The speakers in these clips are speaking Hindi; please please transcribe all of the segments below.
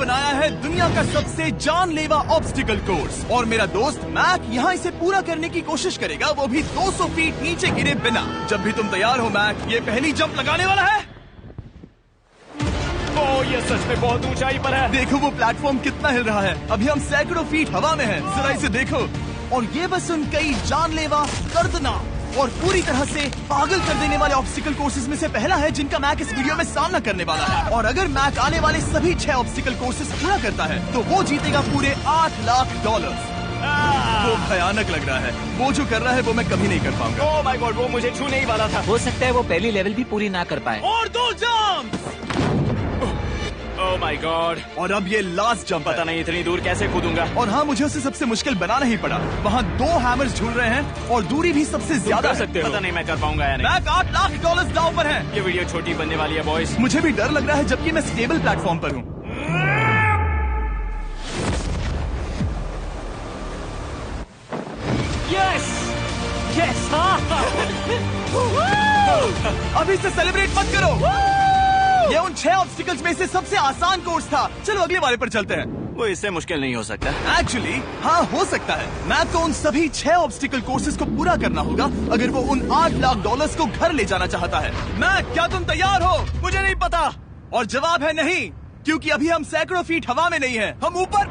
बनाया है दुनिया का सबसे जानलेवा ऑब्स्टिकल कोर्स और मेरा दोस्त मैक यहाँ इसे पूरा करने की कोशिश करेगा, वो भी 200 फीट नीचे गिरे बिना। जब भी तुम तैयार हो मैक, ये पहली जंप लगाने वाला है। ओह, ये सच में बहुत ऊंचाई पर है। देखो वो प्लेटफॉर्म कितना हिल रहा है। अभी हम सैकड़ों फीट हवा में हैं। जरा इसे देखो। और ये बस उन कई जानलेवा, दर्दनाक और पूरी तरह से पागल कर देने वाले ऑब्स्टिकल कोर्सेज में से पहला है जिनका मैक इस वीडियो में सामना करने वाला है। और अगर मैक आने वाले सभी 6 ऑब्स्टिकल कोर्सेज पूरा करता है तो वो जीतेगा पूरे $8 लाख। वो भयानक लग रहा है। वो जो कर रहा है वो मैं कभी नहीं कर पाऊंगा। ओह माय गॉड, वो मुझे छूने ही वाला था। हो सकता है वो पहली लेवल भी पूरी ना कर पाए। और 2 जंप। Oh my God. और अब ये लास्ट जंप। पता नहीं इतनी दूर कैसे कूदूंगा। और हाँ, मुझे उसे सबसे मुश्किल बनाना ही पड़ा। वहाँ 2 हैमर्स झूल रहे हैं और दूरी भी सबसे ज्यादा कर सकते हो। पता नहीं मैं कर पाऊंगा या नहीं। मैक $8 लाख दांव पर है। ये वीडियो छोटी बनने वाली है बॉयज। मुझे भी डर लग रहा है जबकि मैं स्टेबल प्लेटफॉर्म पर हूँ। Yes yes. अभी से सेलिब्रेट मत करो। ये उन 6 ऑब्स्टिकल्स में से सबसे आसान कोर्स था। चलो अगले वाले पर चलते हैं। वो इससे मुश्किल नहीं हो सकता। एक्चुअली हाँ, हो सकता है। मैक को उन सभी 6 ऑब्स्टिकल कोर्सेज को पूरा करना होगा अगर वो उन $8 लाख को घर ले जाना चाहता है। मैक, क्या तुम तैयार हो? मुझे नहीं पता। और जवाब है नहीं, क्योंकि अभी हम सैकड़ों फीट हवा में नहीं हैं। हम ऊपर।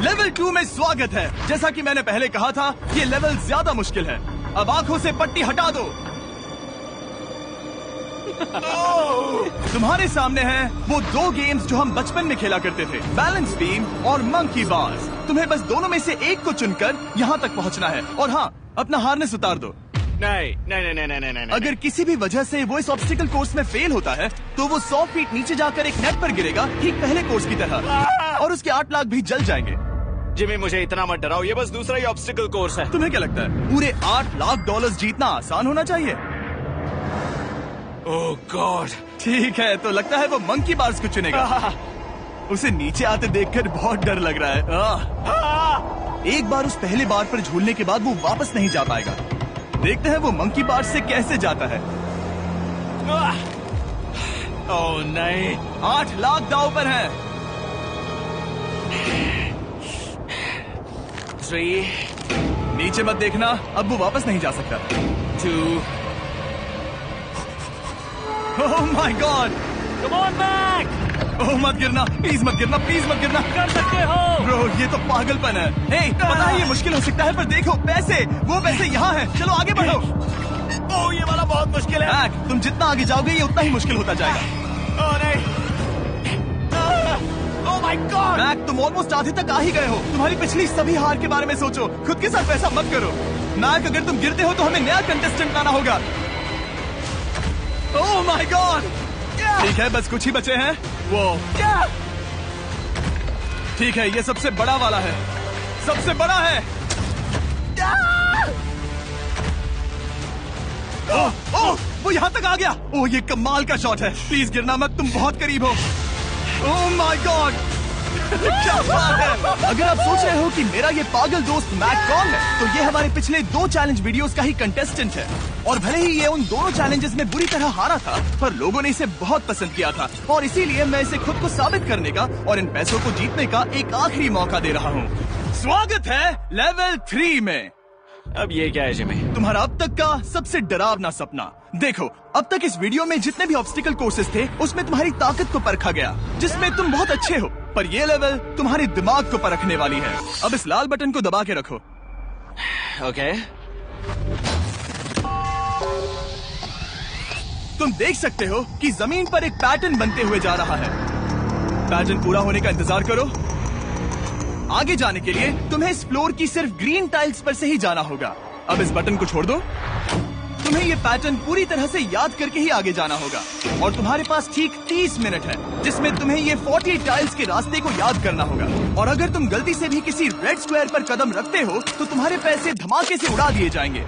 लेवल 2 में स्वागत है। जैसा कि मैंने पहले कहा था, ये लेवल ज्यादा मुश्किल है। अब आंखों से पट्टी हटा दो। तुम्हारे सामने हैं वो 2 गेम्स जो हम बचपन में खेला करते थे, बैलेंस बीम और मंकी बार्स। तुम्हें बस दोनों में से एक को चुनकर यहाँ तक पहुँचना है। और हाँ, अपना हार्नेस उतार दो। नहीं नहीं नहीं नहीं नहीं। अगर किसी भी वजह से वो इस ऑब्स्टिकल कोर्स में फेल होता है तो वो 100 फीट नीचे जाकर एक नेट पर गिरेगा, ठीक पहले कोर्स की तरह, और उसके 8 लाख भी जल जाएंगे। जिमी, मुझे इतना मत डराओ। ये बस दूसरा ही ऑब्स्टिकल कोर्स है। तुम्हें क्या लगता है पूरे $8 लाख जीतना आसान होना चाहिए? ओह गॉड। ठीक है, तो लगता है वो मंकी बार्स को चुनेगा। उसे नीचे आते देखकर बहुत डर लग रहा है। एक बार उस पहले बार पर झूलने के बाद वो वापस नहीं जा पाएगा। देखते हैं वो मंकी बार्स से कैसे जाता है। ओह नहीं। 8 लाख दांव पर है। 3 नीचे मत देखना, अब वो वापस नहीं जा सकता। 2 oh my god. Come on back. Oh मत गिरना, प्लीज मत गिरना, प्लीज मत गिरना। कर सकते हो। ब्रो, ये तो पागलपन है। हे, पता है ये मुश्किल हो सकता है, पर देखो पैसे, वो पैसे यहाँ हैं। चलो आगे बढ़ो। ओह, ये वाला बहुत मुश्किल है। मैक, तुम जितना आगे जाओगे ये उतना ही मुश्किल होता जाएगा। ओह नहीं। ओह माय गॉड। मैक, तुम ऑलमोस्ट आधे तक आ ही गए हो। तुम्हारी पिछली सभी हार के बारे में सोचो। खुद के साथ वैसा मत करो। मैक, अगर तुम गिरते हो तो हमें नया कंटेस्टेंट लाना होगा। ओह माय गॉड। ठीक है, बस कुछ ही बचे हैं। वो ठीक है, ये सबसे बड़ा वाला है। सबसे बड़ा है। ओह ओह, वो यहाँ तक आ गया। ओह, ये कमाल का शॉट है। प्लीज गिरना मत, तुम बहुत करीब हो। ओह माय गॉड, क्या बात है। अगर आप सोच रहे हो कि मेरा ये पागल दोस्त मैक कौन है, तो ये हमारे पिछले 2 चैलेंज वीडियोस का ही कंटेस्टेंट है। और भले ही ये उन दोनों चैलेंजेस में बुरी तरह हारा था, पर लोगों ने इसे बहुत पसंद किया था और इसीलिए मैं इसे खुद को साबित करने का और इन पैसों को जीतने का एक आखिरी मौका दे रहा हूँ। स्वागत है लेवल 3 में। अब ये क्या है जिमी? तुम्हारा अब तक का सबसे डरावना सपना। देखो, अब तक इस वीडियो में जितने भी ऑब्स्टिकल कोर्सेज थे उसमें तुम्हारी ताकत को परखा गया, जिसमें तुम बहुत अच्छे हो। पर ये लेवल तुम्हारे दिमाग को परखने वाली है। अब इस लाल बटन को दबा के रखो। ओके। तुम देख सकते हो कि जमीन पर एक पैटर्न बनते हुए जा रहा है। पैटर्न पूरा होने का इंतजार करो। आगे जाने के लिए तुम्हें इस फ्लोर की सिर्फ ग्रीन टाइल्स पर से ही जाना होगा। अब इस बटन को छोड़ दो। तुम्हें ये पैटर्न पूरी तरह से याद करके ही आगे जाना होगा और तुम्हारे पास ठीक 30 मिनट है जिसमें तुम्हें ये 40 टाइल्स के रास्ते को याद करना होगा। और अगर तुम गलती से भी किसी रेड स्क्वायर पर कदम रखते हो तो तुम्हारे पैसे धमाके से उड़ा दिए जाएंगे।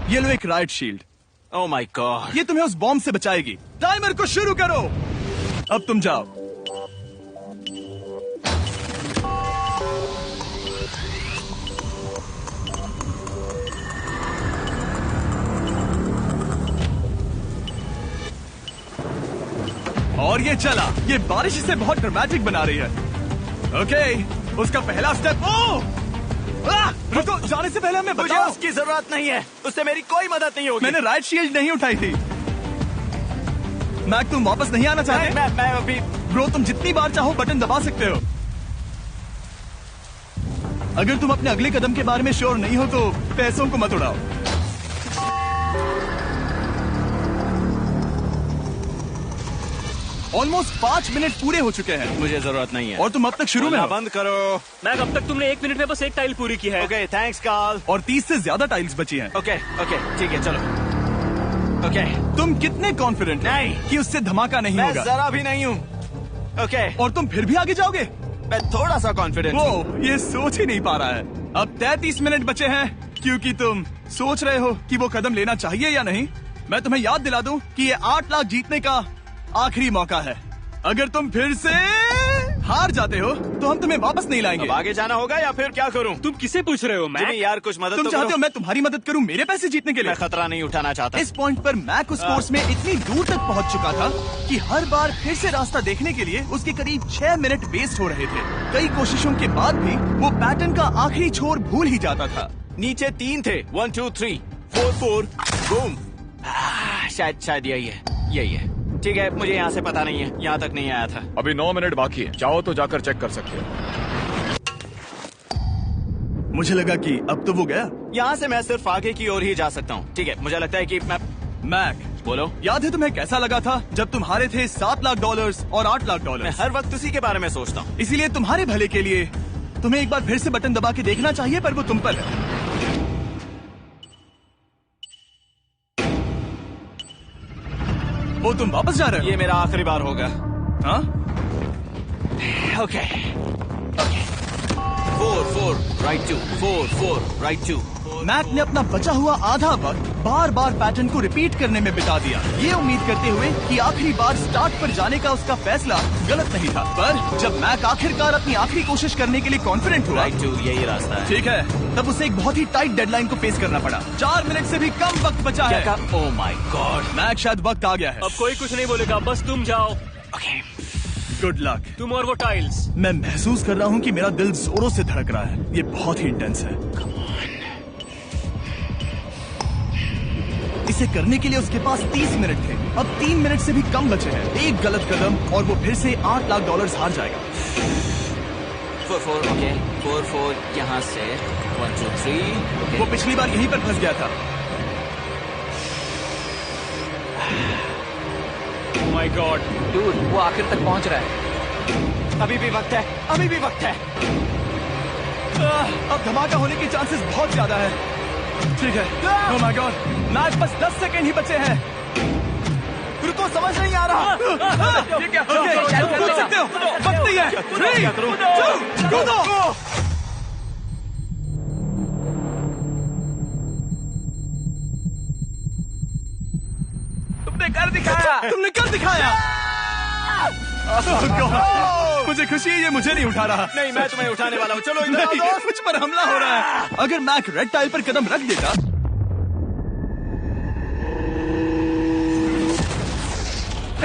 ये लो एक right shield. Oh my God. ये तुम्हें उस बॉम्ब से बचाएगी। टाइमर को शुरू करो। अब तुम जाओ। और ये चला। ये बारिश इसे बहुत ड्रामेटिक बना रही है। ओके, उसका पहला स्टेप। रुको, जाने से पहले हमें मुझे बताओ। उसकी जरूरत नहीं है, उससे मेरी कोई मदद नहीं होगी। मैंने राइट शील्ड नहीं उठाई थी। मैक, तुम वापस नहीं आना चाहते? मैं अभी। ब्रो, तुम जितनी बार चाहो बटन दबा सकते हो। अगर तुम अपने अगले कदम के बारे में श्योर नहीं हो तो पैसों को मत उड़ाओ। ऑलमोस्ट 5 मिनट पूरे हो चुके हैं मुझे जरूरत नहीं है। और तुम अब तक शुरू में हो। बंद करो। मैक, अब तक तुमने 1 मिनट में बस एक टाइल पूरी की है। Okay, thanks Carl. और 30 से ज्यादा टाइल्स बची हैं। ओके ठीक है, चलो। ओके, तुम कितने कॉन्फिडेंट हो नहीं। कि उससे धमाका नहीं मैं होगा? जरा भी नहीं हूँ। ओके, और तुम फिर भी आगे जाओगे? मैं थोड़ा सा कॉन्फिडेंट हूँ। वो ये सोच ही नहीं पा रहा है। अब 33 मिनट बचे हैं क्योंकि तुम सोच रहे हो कि वो कदम लेना चाहिए या नहीं। मैं तुम्हें याद दिला दूं कि ये 8 लाख जीतने का आखिरी मौका है। अगर तुम फिर से हार जाते हो तो हम तुम्हें वापस नहीं लाएंगे। अब आगे जाना होगा या फिर क्या करूं? तुम किसे पूछ रहे हो मैक? जिमी यार, कुछ मदद तुम तो चाहते करो। हो मैं तुम्हारी मदद करूं मेरे पैसे जीतने के लिए? मैं खतरा नहीं उठाना चाहता। इस पॉइंट पर मैक उस कोर्स में इतनी दूर तक पहुंच चुका था कि हर बार फिर से रास्ता देखने के लिए उसके करीब 6 मिनट वेस्ट हो रहे थे। कई कोशिशों के बाद भी वो पैटर्न का आखिरी छोर भूल ही जाता था। नीचे 3 थे। 1 2 3 4 4 बूम। शायद यही है। ठीक है, मुझे यहाँ से पता नहीं है, यहाँ तक नहीं आया था। अभी 9 मिनट बाकी है, चाहो तो जाकर चेक कर सकते हो। मुझे लगा कि अब तो वो गया। यहाँ से मैं सिर्फ आगे की ओर ही जा सकता हूँ। ठीक है, मुझे लगता है कि मैं। मैक, बोलो। याद है तुम्हें कैसा लगा था जब तुम हारे थे $7 लाख और $8 लाख? मैं हर वक्त उसी के बारे में सोचता हूँ। इसीलिए तुम्हारे भले के लिए तुम्हें एक बार फिर से बटन दबा के देखना चाहिए, पर वो तुम पर है। वो तुम वापस जा रहे हो? ये मेरा आखिरी बार होगा। हाँ? Okay 4 right 2 4 right 2। मैक ने अपना बचा हुआ आधा वक्त बार बार पैटर्न को रिपीट करने में बिता दिया, ये उम्मीद करते हुए कि आखिरी बार स्टार्ट पर जाने का उसका फैसला गलत नहीं था। पर जब मैक आखिरकार अपनी आखिरी कोशिश करने के लिए कॉन्फिडेंट हुआ, राइट 2 यही रास्ता है। ठीक है, तब उसे एक बहुत ही टाइट डेडलाइन को फेस करना पड़ा। 4 मिनट से भी कम वक्त बचा है। ओह माय गॉड, मैक, शायद वक्त आ गया है। अब कोई कुछ नहीं बोलेगा, बस तुम जाओ। Okay good luck. तुम और वो टाइल्स। मैं महसूस कर रहा हूँ कि मेरा दिल जोरों से धड़क रहा है। ये बहुत ही इंटेंस है। इसे करने के लिए उसके पास 30 मिनट थे। अब 3 मिनट से भी कम बचे हैं। एक गलत कदम और वो फिर से $8 लाख हार जाएगा। 4 ओके 4 यहाँ से 1 2 3। वो पिछली बार यहीं पर फंस गया था। माय गॉड डूड, वो आखिर तक पहुंच रहा है। अभी भी वक्त है। अब धमाका होने के चांसेस बहुत ज्यादा है। ठीक है। ओह माय गॉड, मैच बस 10 सेकंड ही बचे हैं। रुको, समझ नहीं आ रहा। ये क्या? कूद सकते हो, वक्त नहीं है। 3 2 कूदो। तुमने कर दिखाया। Oh God, मुझे खुशी है ये मुझे नहीं उठा रहा। नहीं, मैं तुम्हें उठाने वाला हूँ। चलो इधर आओ नहीं, दोस्त। मुझ पर हमला हो रहा है। अगर मैक रेड टाइल पर कदम रख देता।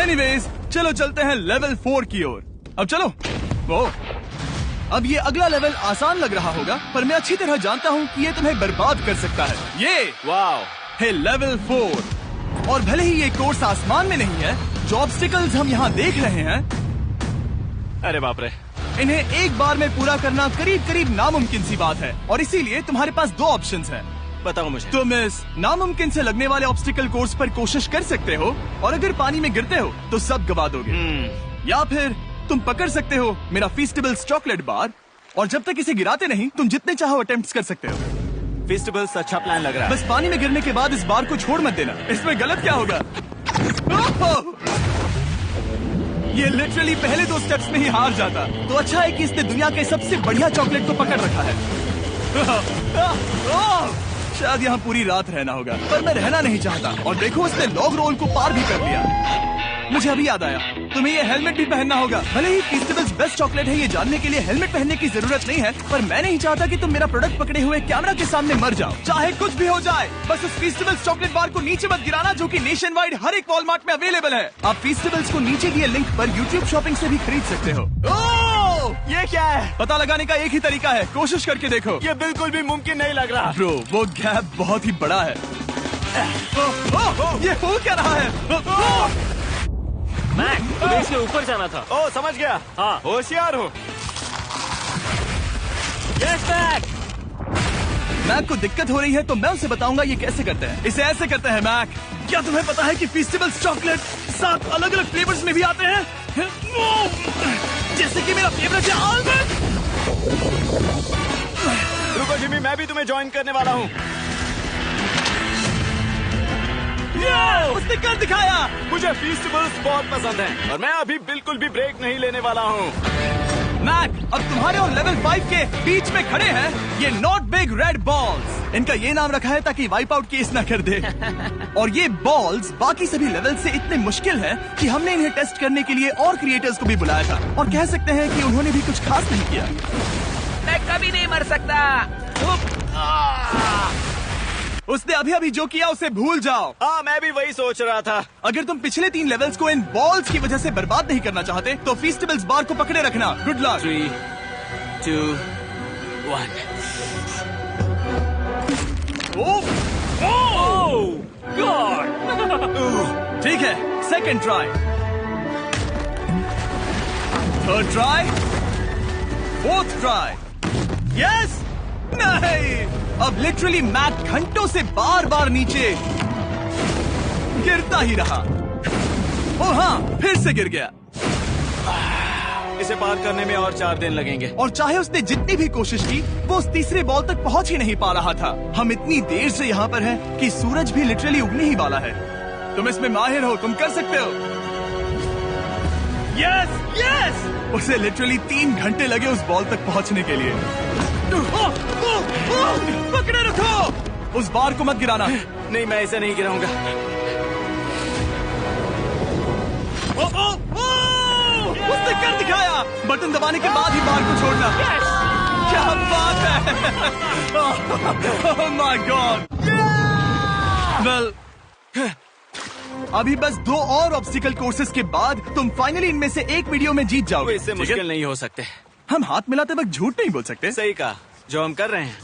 एनीवेज, चलो चलते हैं लेवल 4 की ओर। अब चलो। वो अब ये अगला लेवल आसान लग रहा होगा, पर मैं अच्छी तरह जानता हूँ कि ये तुम्हें बर्बाद कर सकता है। ये वाओ है लेवल 4। और भले ही ये कोर्स आसमान में नहीं है, जो ऑब्स्टिकल्स हम यहाँ देख रहे हैं, अरे बाप रे, इन्हें एक बार में पूरा करना करीब करीब नामुमकिन सी बात है। और इसीलिए तुम्हारे पास 2 ऑप्शंस हैं। बताओ मुझे। तुम इस नामुमकिन से लगने वाले ऑब्स्टिकल कोर्स पर कोशिश कर सकते हो, और अगर पानी में गिरते हो तो सब गवा दोगे। या फिर तुम पकड़ सकते हो मेरा फीस्टेबल्स चॉकलेट बार, और जब तक इसे गिराते नहीं तुम जितने चाहो अटेम्प्ट्स कर सकते हो। फेस्टिवल्स अच्छा प्लान लग रहा है। बस पानी में गिरने के बाद इस बार को छोड़ मत देना। इसमें गलत क्या होगा? ओह! ये लिटरली पहले 2 स्टेप्स में ही हार जाता। तो अच्छा है कि इसने दुनिया के सबसे बढ़िया चॉकलेट को पकड़ रखा है। शायद यहाँ पूरी रात रहना होगा, पर मैं रहना नहीं चाहता। और देखो, इसने लॉग रोल को पार भी कर लिया। मुझे अभी याद आया, तुम्हें ये हेलमेट भी पहनना होगा। भले ही फीस्टेबल्स बेस्ट चॉकलेट है ये जानने के लिए हेलमेट पहनने की जरूरत नहीं है, पर मैं नहीं चाहता कि तुम मेरा प्रोडक्ट पकड़े हुए कैमरा के सामने मर जाओ। चाहे कुछ भी हो जाए, बस उस फीस्टेबल्स चॉकलेट बार को नीचे मत गिराना, जो कि नेशन वाइड हर एक वॉलमार्ट में अवेलेबल है। आप फीस्टेबल्स को नीचे दिए लिंक पर यूट्यूब शॉपिंग से भी खरीद सकते हो। ये क्या है? पता लगाने का एक ही तरीका है, कोशिश करके देखो। ये बिल्कुल भी मुमकिन नहीं लग रहा। ब्रो, वो गैप बहुत ही बड़ा है। ये हो क्या रहा है? मैक, तुम्हें इसके ऊपर जाना था। ओ, समझ गया। हाँ। होशियार हो। Yes Mac. मैक को दिक्कत हो रही है तो मैं उसे बताऊंगा ये कैसे करते हैं। इसे ऐसे करते हैं मैक। क्या तुम्हें पता है कि फीस्टेबल्स चॉकलेट 7 अलग अलग फ्लेवर्स में भी आते हैं? जैसे कि मेरा फेवरेट है आलमंड। रुको जिमी, मैं भी तुम्हें ज्वाइन करने वाला हूँ। उसने कर दिखाया। मुझे फीस्टेबल्स बहुत पसंद हैं और मैं अभी बिल्कुल भी ब्रेक नहीं लेने वाला हूँ। मैक, अब तुम्हारे और लेवल 5 के बीच में खड़े हैं ये नॉट बिग रेड बॉल्स। इनका ये नाम रखा है ताकि वाइप आउट केस ना कर दे। और ये बॉल्स बाकी सभी लेवल से इतने मुश्किल हैं कि हमने इन्हें टेस्ट करने के लिए और क्रिएटर्स को भी बुलाया था, और कह सकते हैं कि उन्होंने भी कुछ खास नहीं किया। मैं कभी नहीं मर सकता। उसने अभी अभी जो किया उसे भूल जाओ। हाँ, मैं भी वही सोच रहा था। अगर तुम पिछले 3 लेवल्स को इन बॉल्स की वजह से बर्बाद नहीं करना चाहते तो फीस्टेबल्स बार को पकड़े रखना। Good luck. 3, 2, 1। ठीक है, second try, third try, fourth try. Yes, नहीं, अब लिटरली मैक घंटों से बार बार नीचे गिरता ही रहा। ओ हाँ, फिर से गिर गया। इसे पार करने में और 4 दिन लगेंगे। और चाहे उसने जितनी भी कोशिश की, वो उस तीसरे बॉल तक पहुंच ही नहीं पा रहा था। हम इतनी देर से यहाँ पर हैं कि सूरज भी लिटरली उगने ही वाला है। तुम इसमें माहिर हो, तुम कर सकते हो। Yes, yes! उसे लिटरली 3 घंटे लगे उस बॉल तक पहुंचने के लिए। पकड़े रखो, उस बार को मत गिराना। नहीं, मैं इसे नहीं गिराऊंगा। उसने कर दिखाया। बटन दबाने के बाद ही बार को छोड़ना। क्या बात है। ओह माय गॉड। वेल, अभी बस 2 और ऑब्स्टिकल कोर्सेस के बाद तुम फाइनली इनमें से एक वीडियो में जीत जाओगे। इससे ठीक है? मुश्किल नहीं हो सकते। हम हाथ मिलाते वक्त झूठ नहीं बोल सकते। सही कहा, जो हम कर रहे हैं।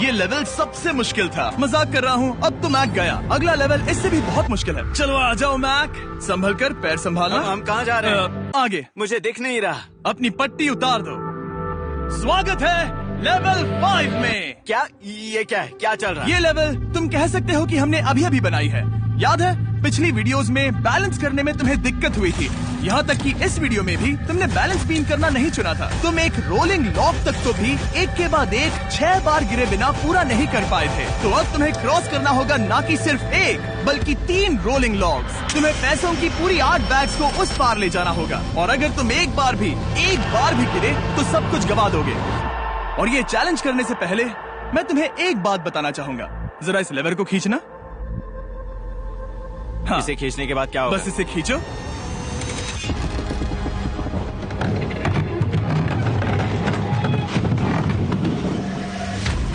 ये लेवल सबसे मुश्किल था। मजाक कर रहा हूँ, अब तो मैक गया। अगला लेवल इससे भी बहुत मुश्किल है। चलो आ जाओ मैक, संभल कर, पैर संभालना। हम कहाँ जा रहे हैं? आगे। मुझे दिख नहीं रहा। अपनी पट्टी उतार दो। स्वागत है लेवल 5 में। क्या? ये क्या है? क्या चल रहा है? ये लेवल तुम कह सकते हो कि हमने अभी अभी बनाई है। याद है पिछली वीडियोस में बैलेंस करने में तुम्हें दिक्कत हुई थी, यहाँ तक कि इस वीडियो में भी तुमने बैलेंस बीम करना नहीं चुना था। तुम एक रोलिंग लॉक तक तो भी एक के बाद एक 6 बार गिरे बिना पूरा नहीं कर पाए थे। तो अब तुम्हें क्रॉस करना होगा ना कि सिर्फ 1 बल्कि 3 रोलिंग लॉक्स। तुम्हें पैसों की पूरी 8 बैग्स को उस पार ले जाना होगा, और अगर तुम एक बार भी गिरे तो सब कुछ गवा दोगे। और ये चैलेंज करने से पहले मैं तुम्हें एक बात बताना चाहूंगा। जरा इस लेवर को खींचना। हाँ, इसे खींचने के बाद क्या होगा? बस इसे खींचो।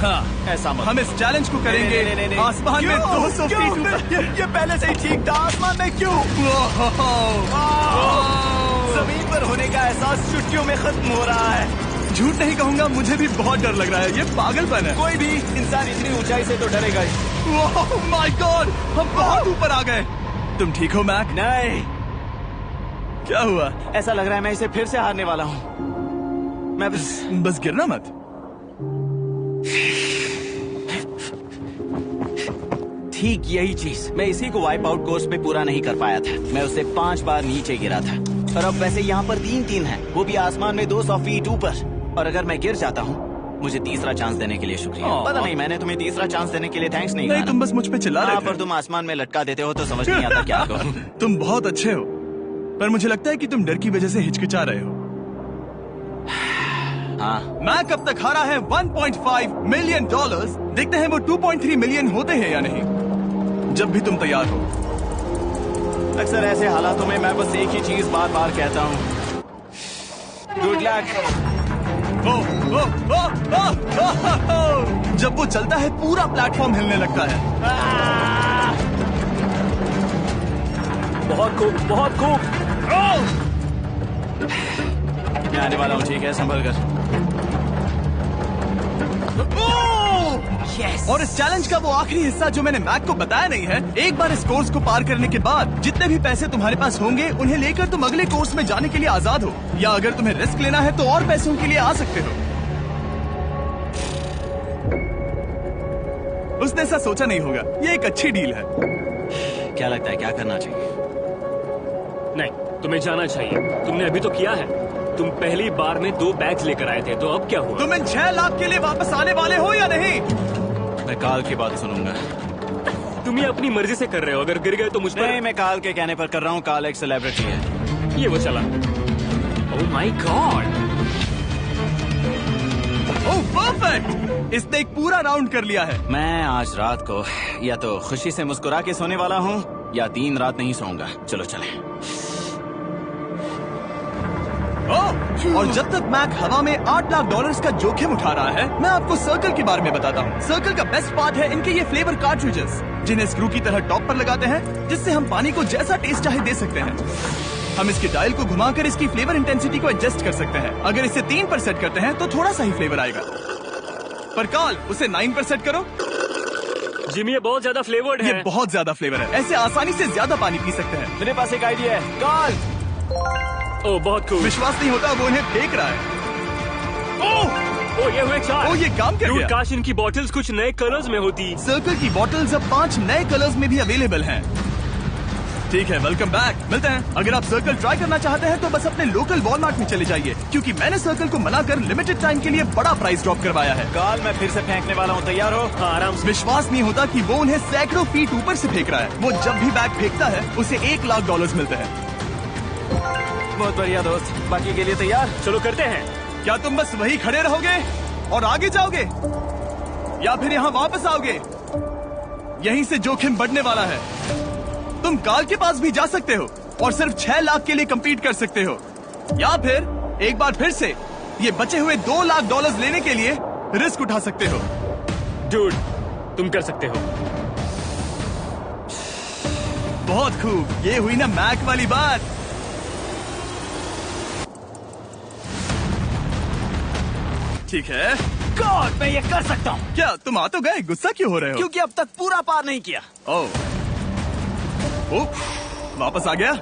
हाँ, ऐसा मत। हम इस चैलेंज को करेंगे नहीं। आसमान में 200 फीट ऊपर। ये पहले से ही ठीक था। आसमान में क्यों? जमीन पर होने का एहसास चुटकियों में खत्म हो रहा है। झूठ नहीं कहूंगा, मुझे भी बहुत डर लग रहा है। ये पागलपन है। कोई भी इंसान इतनी ऊंचाई से तो डरेगा ही। ओह माय गॉड, हम बहुत ऊपर आ गए। तुम ठीक हो मैक? नहीं, क्या हुआ? ऐसा लग रहा है मैं इसे फिर से हारने वाला हूँ। मैं बस गिरना मत। ठीक यही चीज मैं इसी को वाइप आउट कोर्स पे पूरा नहीं कर पाया था। मैं उससे 5 बार नीचे गिरा था, और अब वैसे यहाँ पर 3-3 है, वो भी आसमान में 200 फीट ऊपर। और अगर मैं गिर जाता हूँ, मुझे तीसरा चांस देने के लिए शुक्रिया। पता नहीं, मैंने तुम्हें तीसरा चांस देने के लिए थैंक्स नहीं कहा। तुम बस मुझ पे चिल्ला रहे थे। पर तुम आसमान में लटका देते हो तो समझ नहीं आता क्या करूं। तुम बहुत अच्छे हो, पर मुझे लगता है कि तुम डर की वजह से हिचकिचा रहे हो। हाँ, मैक अब तक हारा है $1.5 मिलियन। देखते हैं वो $2.3 मिलियन होते हैं या नहीं। जब भी तुम तैयार हो। अक्सर ऐसे हालातों में मैं बस एक ही चीज बार बार कहता हूँ, गुड लक। जब वो चलता है पूरा प्लेटफॉर्म हिलने लगता है। बहुत खूब, बहुत खूब। मैं आने वाला हूँ, ठीक है, संभल कर। Yes. और इस चैलेंज का वो आखिरी हिस्सा जो मैंने मैक को बताया नहीं है, एक बार इस कोर्स को पार करने के बाद जितने भी पैसे तुम्हारे पास होंगे उन्हें लेकर तुम अगले कोर्स में जाने के लिए आजाद हो, या अगर तुम्हें रिस्क लेना है तो और पैसों के लिए आ सकते हो। उसने ऐसा सोचा नहीं होगा, ये एक अच्छी डील है। क्या लगता है क्या करना चाहिए? नहीं, तुम्हें जाना चाहिए। तुमने अभी तो किया है। तुम पहली बार में 2 बैग्स लेकर आए थे, तो अब क्या हुआ? तुम इन 6 लाख के लिए वापस आने वाले हो या नहीं? मैं काल की बात सुनूंगा। तुम ये अपनी मर्जी से कर रहे हो, अगर गिर गए तो मुझ पर। नहीं, मैं काल के कहने पर कर रहा हूँ। काल एक सेलिब्रिटी है। ये वो चला। ओह माय गॉड। ओह परफेक्ट, इसने एक पूरा राउंड कर लिया है। मैं आज रात को या तो खुशी से मुस्कुरा के सोने वाला हूँ या 3 रात नहीं सोऊंगा। चलो चलें। और जब तक मैक हवा में $8 लाख का जोखिम उठा रहा है, मैं आपको सर्कल के बारे में बताता हूँ। सर्कल का बेस्ट पार्ट है इनके ये फ्लेवर कार्ट्रिजेस, जिन्हें स्क्रू की तरह टॉप पर लगाते हैं, जिससे हम पानी को जैसा टेस्ट चाहे दे सकते हैं। हम इसके डायल को घुमाकर इसकी फ्लेवर इंटेंसिटी को एडजस्ट कर सकते हैं। अगर इसे 3 पर सेट करते हैं तो थोड़ा सा ही फ्लेवर आएगा, पर काल उसे 9 पर सेट करो। जिमी, ये बहुत ज्यादा फ्लेवर्ड है। ये बहुत ज्यादा फ्लेवर है, ऐसे आसानी से ज्यादा पानी पी सकते हैं। मेरे पास एक आइडिया है। काल, ओह बहुत खूब। विश्वास नहीं होता, वो उन्हें फेंक रहा है। ओह ये हुए 4। ओह, ये काम कर गया। काश इनकी बॉटल्स कुछ नए कलर्स में होती। सर्कल की बॉटल्स अब 5 नए कलर्स में भी अवेलेबल हैं। ठीक है, वेलकम बैक। मिलते हैं। अगर आप सर्कल ट्राई करना चाहते हैं तो बस अपने लोकल वॉलमार्ट में चले जाइए, क्योंकि मैंने सर्कल को मना कर लिमिटेड टाइम के लिए बड़ा प्राइस ड्रॉप करवाया है। काल, मैं फिर से फेंकने वाला हूँ, तैयार हो? हाँ, आराम से। विश्वास नहीं होता कि वो उन्हें सैकड़ों फीट ऊपर से फेंक रहा है। वो जब भी बैग फेंकता है उसे $1 लाख मिलते हैं। बहुत बढ़िया दोस्त, बाकी के लिए तैयार? चलो करते हैं। क्या तुम बस वही खड़े रहोगे और आगे जाओगे, या फिर यहाँ वापस आओगे? यहीं से जोखिम बढ़ने वाला है। तुम काल के पास भी जा सकते हो और सिर्फ 6 लाख के लिए compete कर सकते हो, या फिर एक बार फिर से ये बचे हुए $2 लाख लेने के लिए रिस्क उठा सकते हो। डूड, तुम कर सकते हो। बहुत खूब, ये हुई ना मैक वाली बात। ठीक है। गॉड, मैं ये कर सकता हूँ। क्या तुम आ तो गए, गुस्सा क्यों हो रहे हो? क्योंकि अब तक पूरा पार नहीं किया। ओह, वापस आ गया।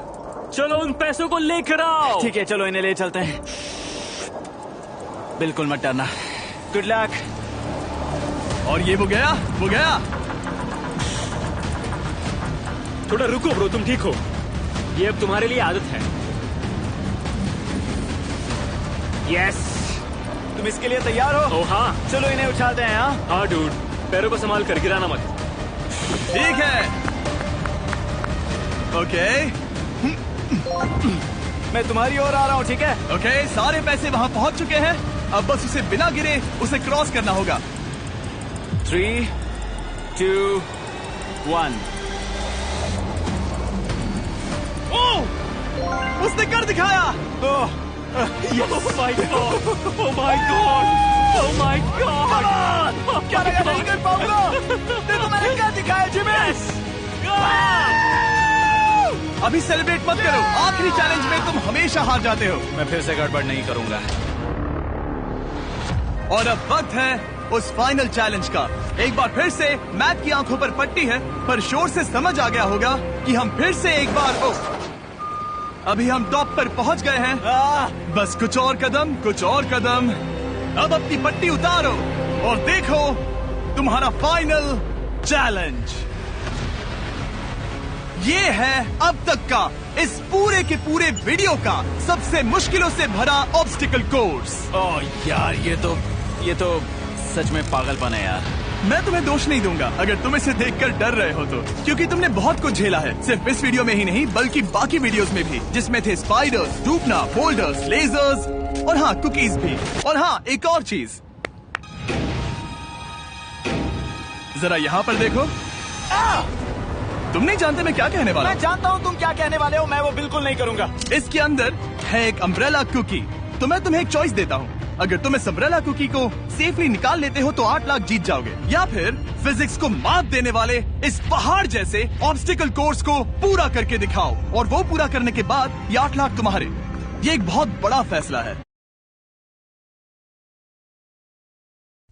चलो उन पैसों को लेकर आओ। ठीक है, चलो इन्हें ले चलते हैं। बिल्कुल मत डरना। Good luck. और ये वो गया। थोड़ा रुको ब्रो, तुम ठीक हो? ये अब तुम्हारे लिए आदत है। यस। तुम इसके लिए तैयार हो? ओह हाँ। चलो इन्हें उठाते हैं। हाँ डूड, पैरों को संभाल कर, गिराना मत। ठीक है। ओके, मैं तुम्हारी ओर आ रहा हूँ, ठीक है? ओके, सारे पैसे वहाँ पहुँच चुके हैं। अब बस उसे बिना गिरे उसे क्रॉस करना होगा। 3, 2, 1। उसने कर दिखाया। Oh my god! Oh my god! Oh my god! क्या लगा नहीं कर पाऊंगा? देखो मैंने क्या दिखाया जिमी। अभी सेलिब्रेट मत करो, आखिरी चैलेंज में तुम हमेशा हार जाते हो। मैं फिर से गड़बड़ नहीं करूंगा। और अब वक्त है उस फाइनल चैलेंज का। एक बार फिर से मैक की आंखों पर पट्टी है, पर शोर से समझ आ गया होगा कि हम फिर से एक बार अभी हम टॉप पर पहुंच गए हैं। बस कुछ और कदम। अब अपनी पट्टी उतारो और देखो तुम्हारा फाइनल चैलेंज। ये है अब तक का इस पूरे के पूरे वीडियो का सबसे मुश्किलों से भरा ऑब्स्टिकल कोर्स। ओह यार, ये तो सच में पागलपन है यार। मैं तुम्हें दोष नहीं दूंगा अगर तुम इसे देखकर डर रहे हो तो, क्योंकि तुमने बहुत कुछ झेला है, सिर्फ इस वीडियो में ही नहीं बल्कि बाकी वीडियोस में भी, जिसमें थे स्पाइडर्स, डूबना, बोल्डर्स, लेजर्स और हाँ कुकीज भी। और हाँ, एक और चीज, जरा यहाँ पर देखो। तुम नहीं जानते मैं क्या कहने वाला मैं जानता हूँ तुम क्या कहने वाले हो, मैं वो बिल्कुल नहीं करूँगा। हूँ। इसके अंदर है एक अम्ब्रेला कुकी। तो मैं तुम्हें एक चॉइस देता हूँ। अगर तुम इस अम्ब्रेला कुकी को सेफली निकाल लेते हो तो 8 लाख जीत जाओगे, या फिर फिजिक्स को मात देने वाले इस पहाड़ जैसे ऑब्स्टिकल कोर्स को पूरा करके दिखाओ, और वो पूरा करने के बाद ये 8 लाख तुम्हारे। ये एक बहुत बड़ा फैसला है।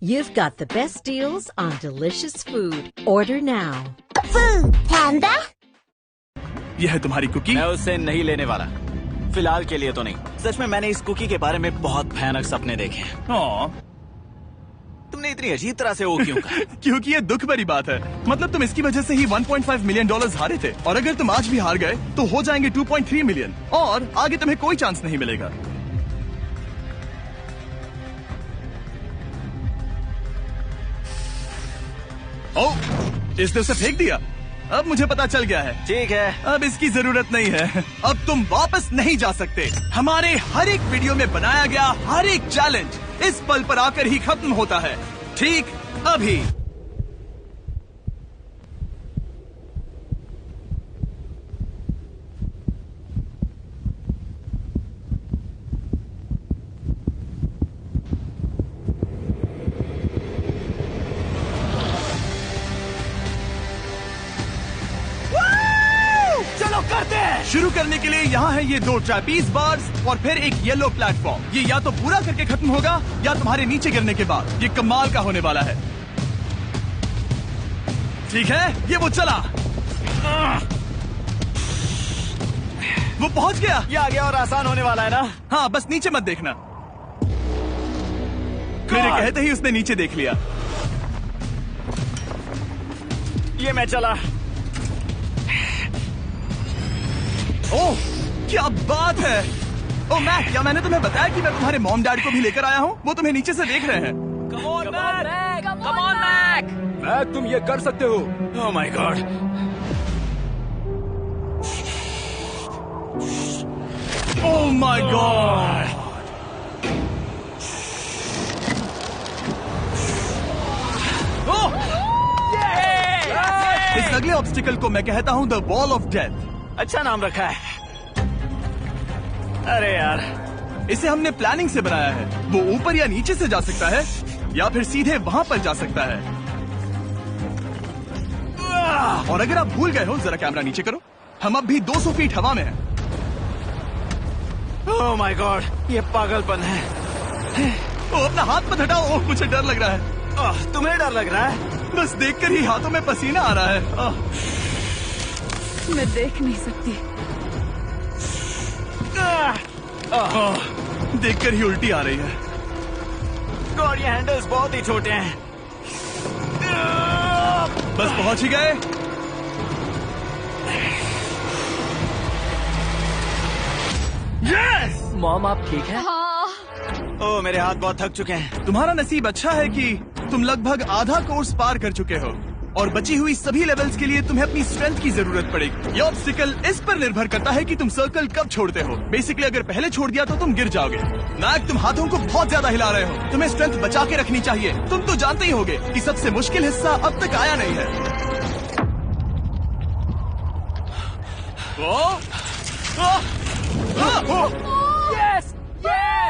You've got the best deals on delicious food. Order now. Food Panda? ये है तुम्हारी कुकी। मैं उससे नहीं लेने वाला, फिलहाल के लिए तो नहीं। सच में मैंने इस कुकी के बारे में बहुत भयानक सपने देखे हैं। तुमने इतनी अजीब तरह से वो क्यों कहा? क्योंकि ये दुख भरी बात है। मतलब तुम इसकी वजह से ही $1.5 मिलियन हारे थे, और अगर तुम आज भी हार गए तो हो जाएंगे 2.3 मिलियन, और आगे तुम्हें कोई चांस नहीं मिलेगा। ओह, इसने उसे फेंक दिया। अब मुझे पता चल गया है। ठीक है, अब इसकी जरूरत नहीं है। अब तुम वापस नहीं जा सकते। हमारे हर एक वीडियो में बनाया गया हर एक चैलेंज इस पल पर आकर ही खत्म होता है, ठीक अभी। चलो करते हैं। शुरू करने के लिए यहाँ है ये 2 ट्रैपीज बार्स और फिर एक येलो प्लेटफॉर्म। ये या तो पूरा करके खत्म होगा या तुम्हारे नीचे गिरने के बाद। ये कमाल का होने वाला है। ठीक है, ये वो चला, वो पहुंच गया। ये आगे और आसान होने वाला है ना? हाँ, बस नीचे मत देखना। मेरे कहते ही उसने नीचे देख लिया। ये मैं चला। ओह, क्या बात है। ओह मैक, क्या मैंने तुम्हें बताया कि मैं तुम्हारे मॉम डैड को भी लेकर आया हूँ? वो तुम्हें नीचे से देख रहे हैं। Come on, Mac! Come on, Mac! Mac, तुम ये कर सकते हो। Oh my God. Oh my God. इस अगले ऑब्स्टिकल को मैं कहता हूँ द वॉल ऑफ डेथ। अच्छा नाम रखा है। अरे यार, इसे हमने प्लानिंग से बनाया है। वो ऊपर या नीचे से जा सकता है, या फिर सीधे वहाँ पर जा सकता है। और अगर आप भूल गए हो, जरा कैमरा नीचे करो। हम अब भी 200 फीट हवा में हैं। ओह माय गॉड, ये पागलपन है। ओ, अपना हाथ मत हटाओ। ओह, मुझे डर लग रहा है। तुम्हें डर लग रहा है? बस देखकर ही हाथों में पसीना आ रहा है। मैं देख नहीं सकती। देखकर ही उल्टी आ रही है। गॉड, ये हैंडल्स बहुत ही छोटे हैं। बस पहुंच ही गए। यस! मॉम, आप ठीक है? ओह, मेरे हाथ बहुत थक चुके हैं। तुम्हारा नसीब अच्छा है कि तुम लगभग आधा कोर्स पार कर चुके हो, और बची हुई सभी लेवल्स के लिए तुम्हें अपनी स्ट्रेंथ की जरूरत पड़ेगी। ये ऑब्स्टिकल इस पर निर्भर करता है कि तुम सर्कल कब छोड़ते हो। बेसिकली अगर पहले छोड़ दिया तो तुम गिर जाओगे। मैक, तुम हाथों को बहुत ज्यादा हिला रहे हो। तुम्हें स्ट्रेंथ बचा के रखनी चाहिए। तुम तो जानते ही होगे कि सबसे मुश्किल हिस्सा अब तक आया नहीं है।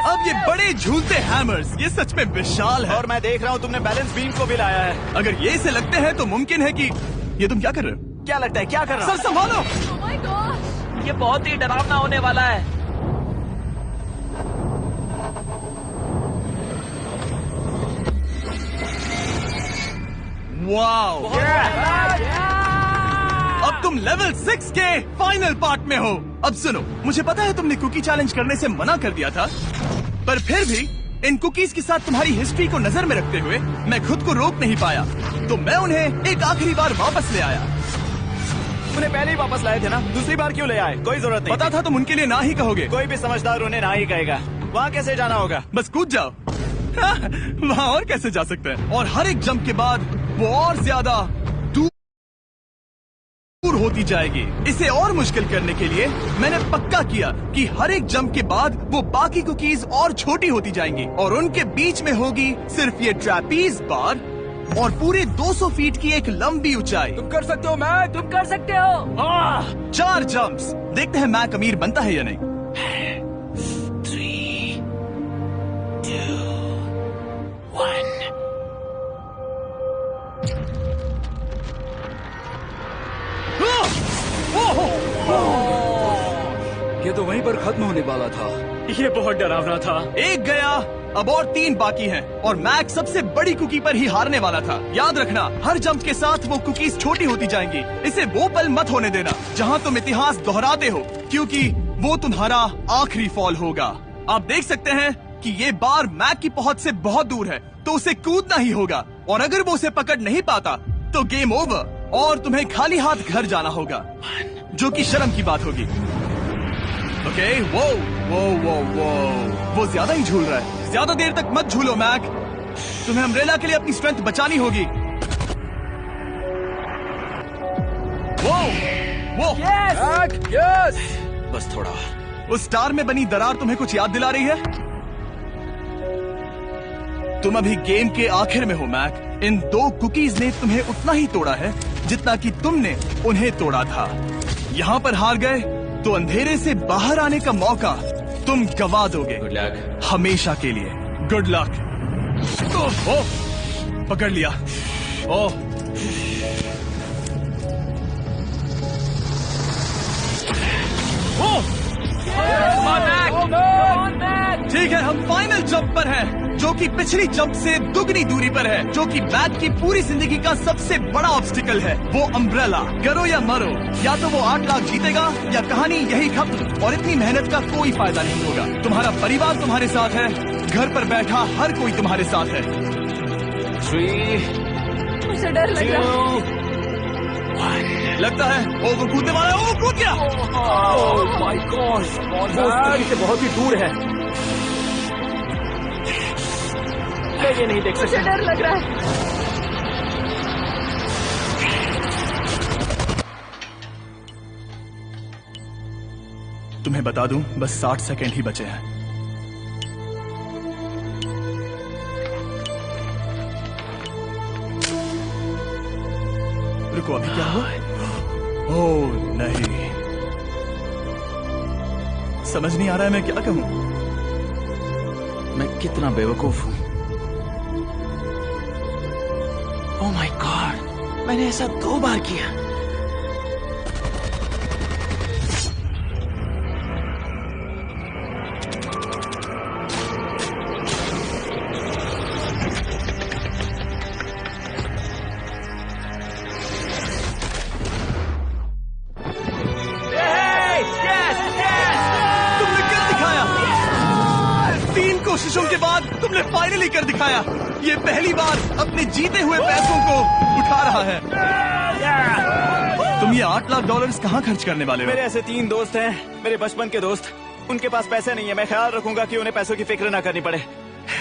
अब ये बड़े झूलते हैमर्स, ये सच में विशाल है। और मैं देख रहा हूँ तुमने बैलेंस बीम को भी लाया है। अगर ये इसे लगते हैं तो मुमकिन है कि ये तुम क्या कर रहे हो? क्या लगता है, क्या कर रहा सर हूँ? संभालो। Oh my gosh! ये बहुत ही डरावना होने वाला है। वाओ! अब तुम लेवल 6 के फाइनल पार्ट में हो। अब सुनो, मुझे पता है तुमने कुकी चैलेंज करने से मना कर दिया था, पर फिर भी इन कुकीज के साथ तुम्हारी हिस्ट्री को नजर में रखते हुए मैं खुद को रोक नहीं पाया, तो मैं उन्हें एक आखिरी बार वापस ले आया। उन्हें पहले ही वापस लाए थे ना, दूसरी बार क्यों ले आए? कोई जरूरत नहीं। पता था तुम उनके लिए ना ही कहोगे। कोई भी समझदार उन्हें ना ही कहेगा। वहाँ कैसे जाना होगा? बस कूद जाओ। वहाँ और कैसे जा सकते हैं? और हर एक जंप के बाद वो और ज्यादा दूर होती जाएगी। इसे और मुश्किल करने के लिए मैंने पक्का किया कि हर एक जंप के बाद वो बाकी कुकीज और छोटी होती जाएंगी, और उनके बीच में होगी सिर्फ ये ट्रैपीज बार और पूरे 200 फीट की एक लंबी ऊंचाई। तुम कर सकते हो मैक। तुम कर सकते हो। 4 जंप्स। देखते हैं मैक अमीर बनता है या नहीं। 3, 2, 1। ये तो वहीं पर खत्म होने वाला था। ये बहुत डरावना था। एक गया, अब और 3 बाकी हैं और मैक सबसे बड़ी कुकी पर ही हारने वाला था। याद रखना, हर जंप के साथ वो कुकीज छोटी होती जाएंगी। इसे वो पल मत होने देना जहां तुम इतिहास दोहराते हो, क्योंकि वो तुम्हारा आखिरी फॉल होगा। आप देख सकते हैं कि ये बार मैक की पहुंच से बहुत दूर है, तो उसे कूदना ही होगा। और अगर वो उसे पकड़ नहीं पाता तो गेम ओवर और तुम्हें खाली हाथ घर जाना होगा, जो कि शर्म की बात होगी। ओके, वो ज्यादा ही झूल रहा है। ज्यादा देर तक मत झूलो मैक, तुम्हें अम्ब्रेला के लिए अपनी स्ट्रेंथ बचानी होगी। वो मैक, यस। बस थोड़ा। उस स्टार में बनी दरार तुम्हें कुछ याद दिला रही है? तुम अभी गेम के आखिर में हो मैक। इन 2 कुकीज ने तुम्हें उतना ही तोड़ा है जितना कि तुमने उन्हें तोड़ा था। यहाँ पर हार गए तो अंधेरे से बाहर आने का मौका तुम गवा दोगे। Good luck. हमेशा के लिए गुड लक। पकड़ लिया। ओह, ठीक है, हम फाइनल जंप पर हैं, जो कि पिछली जंप से दुगनी दूरी पर है, जो कि मैक की पूरी जिंदगी का सबसे बड़ा ऑब्स्टिकल है। वो अम्ब्रेला। करो या मरो, या तो वो 8 लाख जीतेगा या कहानी यही खत्म और इतनी मेहनत का कोई फायदा नहीं होगा। तुम्हारा परिवार तुम्हारे साथ है, घर पर बैठा हर कोई तुम्हारे साथ है। 3, मुझे डर लग रहा है। 2, 1। लगता है वो कूदने वाला है। वो कूद गया। ओह माय गॉश, वो उस से बहुत ही दूर है। मैं ये नहीं देख मुझे सकता। डर लग रहा है। तुम्हें बता दूं, बस 60 सेकेंड ही बचे हैं। रुको, अभी क्या हुआ? ओह नहीं, समझ नहीं आ रहा है मैं क्या कहूं। मैं कितना बेवकूफ हूँ। ओह माय गॉड, मैंने ऐसा 2 बार किया। तुमने कर दिखाया। 3 कोशिशों के बाद तुमने फाइनली कर दिखाया। ये पहली बार अपने जीते हुए पैसों को उठा रहा है। तुम ये $8 लाख कहाँ खर्च करने वाले हो? मेरे ऐसे 3 दोस्त हैं, मेरे बचपन के दोस्त। उनके पास पैसे नहीं है। मैं ख्याल रखूंगा कि उन्हें पैसों की फिक्र ना करनी पड़े।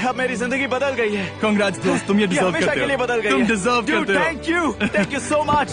अब मेरी जिंदगी बदल गई है। कांग्रेट्स दोस्त, तुम ये डिजर्व हमेशा करते के लिए हो। बदल गई तुम है। डिजर्व करते हो। Thank you so much.